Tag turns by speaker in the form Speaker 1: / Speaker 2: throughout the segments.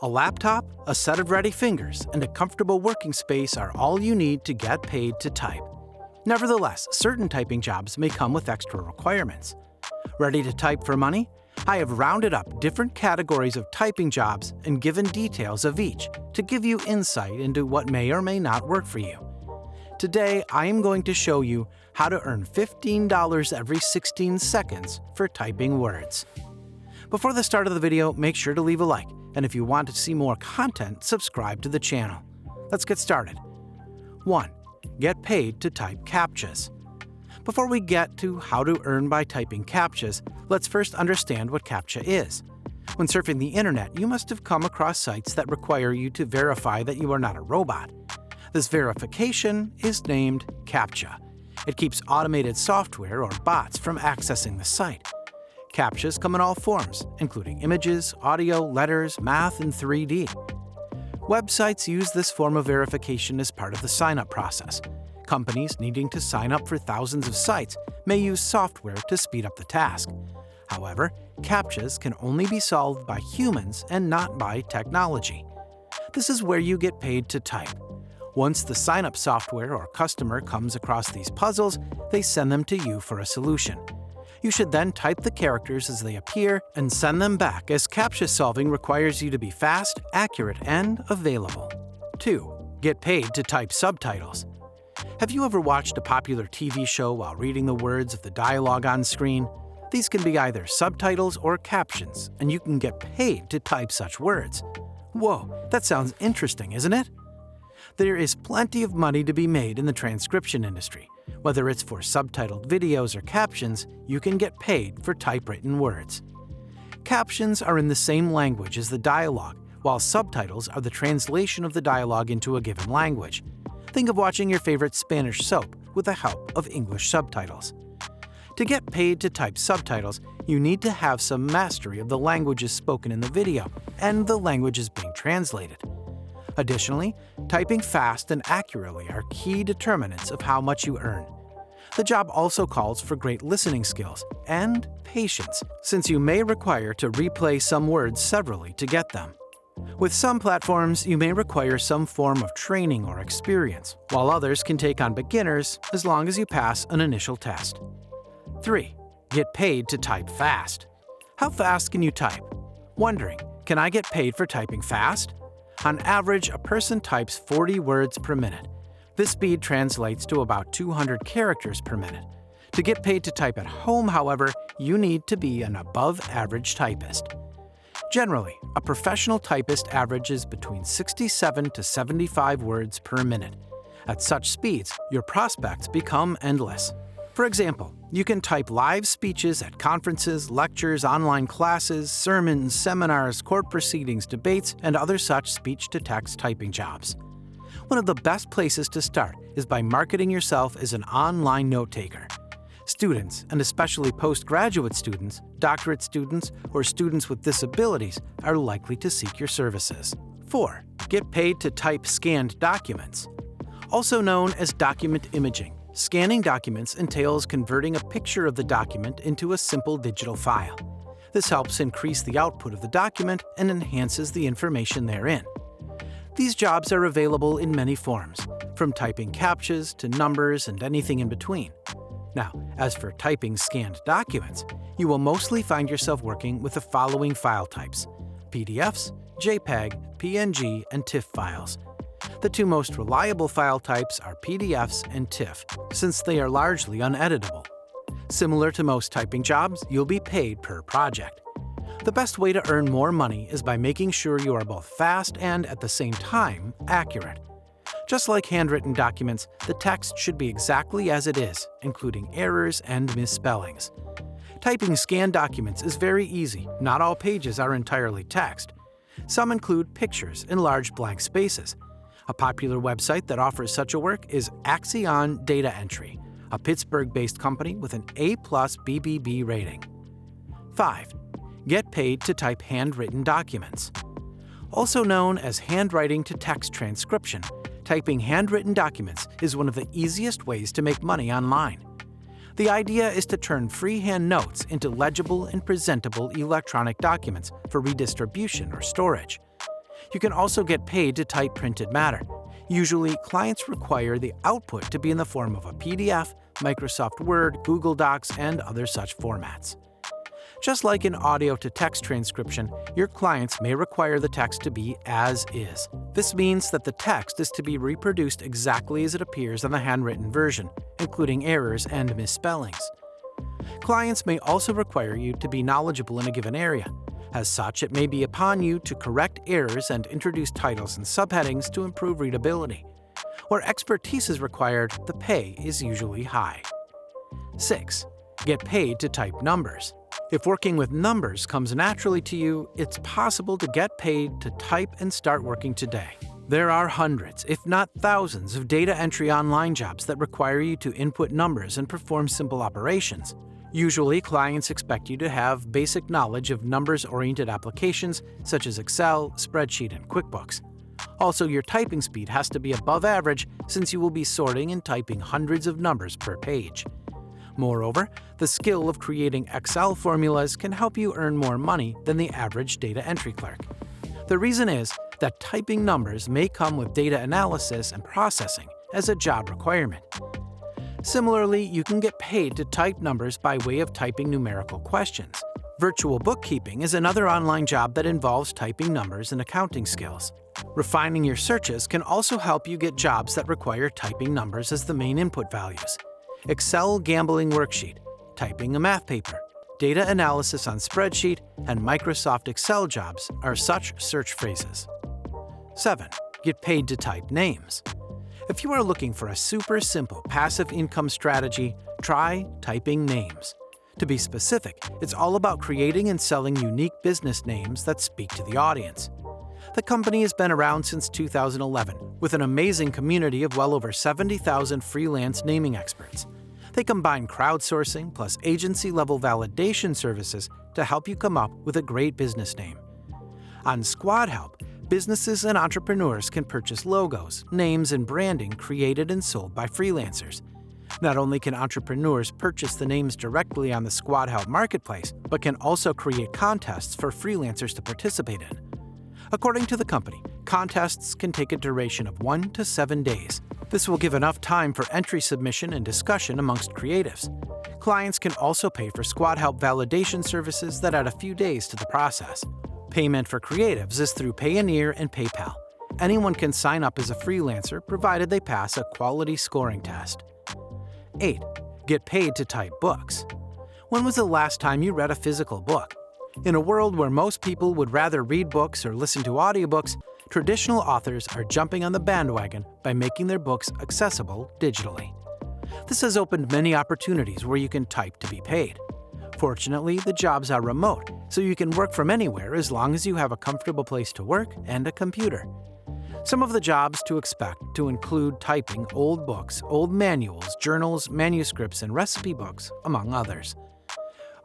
Speaker 1: A laptop, a set of ready fingers, and a comfortable working space are all you need to get paid to type. Nevertheless, certain typing jobs may come with extra requirements. Ready to type for money? I have rounded up different categories of typing jobs and given details of each to give you insight into what may or may not work for you. Today, I am going to show you how to earn $15 every 16 seconds for typing words. Before the start of the video, make sure to leave a like, and if you want to see more content, subscribe to the channel. Let's get started. 1. Get paid to type CAPTCHAs. Before we get to how to earn by typing CAPTCHAs, let's first understand what CAPTCHA is. When surfing the internet, you must have come across sites that require you to verify that you are not a robot. This verification is named CAPTCHA. It keeps automated software or bots from accessing the site. CAPTCHAs come in all forms, including images, audio, letters, math, and 3D. Websites use this form of verification as part of the sign-up process. Companies needing to sign up for thousands of sites may use software to speed up the task. However, CAPTCHAs can only be solved by humans and not by technology. This is where you get paid to type. Once the sign-up software or customer comes across these puzzles, they send them to you for a solution. You should then type the characters as they appear and send them back, as CAPTCHA solving requires you to be fast, accurate, and available. 2. Get paid to type subtitles. Have you ever watched a popular TV show while reading the words of the dialogue on screen? These can be either subtitles or captions, and you can get paid to type such words. Whoa, that sounds interesting, isn't it? There is plenty of money to be made in the transcription industry. Whether it's for subtitled videos or captions, you can get paid for typewritten words. Captions are in the same language as the dialogue, while subtitles are the translation of the dialogue into a given language. Think of watching your favorite Spanish soap with the help of English subtitles. To get paid to type subtitles, you need to have some mastery of the languages spoken in the video and the languages being translated. Additionally, typing fast and accurately are key determinants of how much you earn. The job also calls for great listening skills and patience, since you may require to replay some words severally to get them. With some platforms, you may require some form of training or experience, while others can take on beginners as long as you pass an initial test. 3. Get paid to type fast. How fast can you type? Wondering, can I get paid for typing fast? On average, a person types 40 words per minute. This speed translates to about 200 characters per minute. To get paid to type at home, however, you need to be an above-average typist. Generally, a professional typist averages between 67 to 75 words per minute. At such speeds, your prospects become endless. For example, you can type live speeches at conferences, lectures, online classes, sermons, seminars, court proceedings, debates, and other such speech-to-text typing jobs. One of the best places to start is by marketing yourself as an online note-taker. Students, and especially postgraduate students, doctorate students, or students with disabilities, are likely to seek your services. 4. Get paid to type scanned documents. Also known as document imaging, scanning documents entails converting a picture of the document into a simple digital file. This helps increase the output of the document and enhances the information therein. These jobs are available in many forms, from typing CAPTCHAs to numbers and anything in between. Now, as for typing scanned documents, you will mostly find yourself working with the following file types: PDFs, JPEG, PNG, and TIFF files. The two most reliable file types are PDFs and TIFF, since they are largely uneditable. Similar to most typing jobs, you'll be paid per project. The best way to earn more money is by making sure you are both fast and, at the same time, accurate. Just like handwritten documents, the text should be exactly as it is, including errors and misspellings. Typing scanned documents is very easy. Not all pages are entirely text. Some include pictures and large blank spaces. A popular website that offers such a work is Axion Data Entry, a Pittsburgh-based company with an A+ BBB rating. 5. Get paid to type handwritten documents. Also known as handwriting to text transcription, typing handwritten documents is one of the easiest ways to make money online. The idea is to turn freehand notes into legible and presentable electronic documents for redistribution or storage. You can also get paid to type printed matter. Usually, clients require the output to be in the form of a PDF, Microsoft Word, Google Docs, and other such formats. Just like in audio-to-text transcription, your clients may require the text to be as is. This means that the text is to be reproduced exactly as it appears on the handwritten version, including errors and misspellings. Clients may also require you to be knowledgeable in a given area. As such, it may be upon you to correct errors and introduce titles and subheadings to improve readability. Where expertise is required, the pay is usually high. 6. Get paid to type numbers. If working with numbers comes naturally to you, it's possible to get paid to type and start working today. There are hundreds, if not thousands, of data entry online jobs that require you to input numbers and perform simple operations. Usually, clients expect you to have basic knowledge of numbers-oriented applications such as Excel, Spreadsheet, and QuickBooks. Also, your typing speed has to be above average since you will be sorting and typing hundreds of numbers per page. Moreover, the skill of creating Excel formulas can help you earn more money than the average data entry clerk. The reason is that typing numbers may come with data analysis and processing as a job requirement. Similarly, you can get paid to type numbers by way of typing numerical questions. Virtual bookkeeping is another online job that involves typing numbers and accounting skills. Refining your searches can also help you get jobs that require typing numbers as the main input values. Excel gambling worksheet, typing a math paper, data analysis on spreadsheet, and Microsoft Excel jobs are such search phrases. 7. Get paid to type names. If you are looking for a super simple passive income strategy, try typing names. To be specific, it's all about creating and selling unique business names that speak to the audience. The company has been around since 2011, with an amazing community of well over 70,000 freelance naming experts. They combine crowdsourcing plus agency-level validation services to help you come up with a great business name. On SquadHelp, businesses and entrepreneurs can purchase logos, names, and branding created and sold by freelancers. Not only can entrepreneurs purchase the names directly on the SquadHelp marketplace, but can also create contests for freelancers to participate in. According to the company, contests can take a duration of 1 to 7 days. This will give enough time for entry submission and discussion amongst creatives. Clients can also pay for SquadHelp validation services that add a few days to the process. Payment for creatives is through Payoneer and PayPal. Anyone can sign up as a freelancer provided they pass a quality scoring test. 8. Get paid to type books. When was the last time you read a physical book? In a world where most people would rather read books or listen to audiobooks, traditional authors are jumping on the bandwagon by making their books accessible digitally. This has opened many opportunities where you can type to be paid. Fortunately, the jobs are remote, so you can work from anywhere as long as you have a comfortable place to work and a computer. Some of the jobs to expect to include typing old books, old manuals, journals, manuscripts, and recipe books, among others.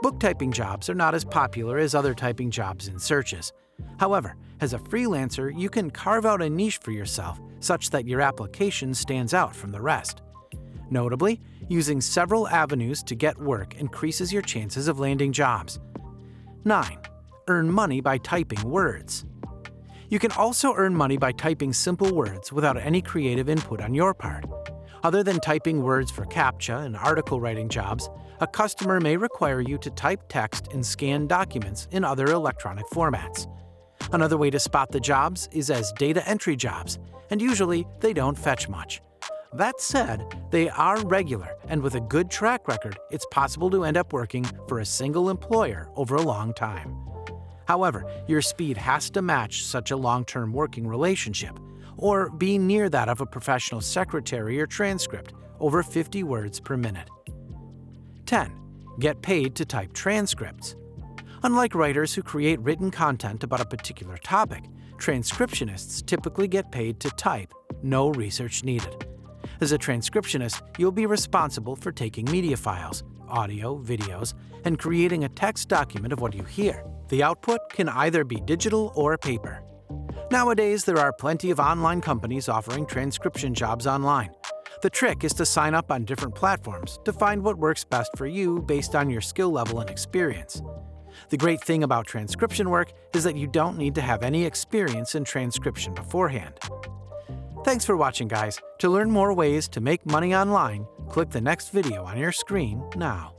Speaker 1: Book typing jobs are not as popular as other typing jobs in searches. However, as a freelancer, you can carve out a niche for yourself such that your application stands out from the rest. Notably, using several avenues to get work increases your chances of landing jobs. 9. Earn money by typing words. You can also earn money by typing simple words without any creative input on your part. Other than typing words for CAPTCHA and article writing jobs, a customer may require you to type text and scan documents in other electronic formats. Another way to spot the jobs is as data entry jobs, and usually they don't fetch much. That said, they are regular, and with a good track record, it's possible to end up working for a single employer over a long time. However, your speed has to match such a long-term working relationship, or be near that of a professional secretary or transcript, over 50 words per minute. 10. Get paid to type transcripts. Unlike writers who create written content about a particular topic, transcriptionists typically get paid to type, no research needed. As a transcriptionist, you'll be responsible for taking media files, audio, videos, and creating a text document of what you hear. The output can either be digital or paper. Nowadays, there are plenty of online companies offering transcription jobs online. The trick is to sign up on different platforms to find what works best for you based on your skill level and experience. The great thing about transcription work is that you don't need to have any experience in transcription beforehand. Thanks for watching, guys. To learn more ways to make money online, click the next video on your screen now.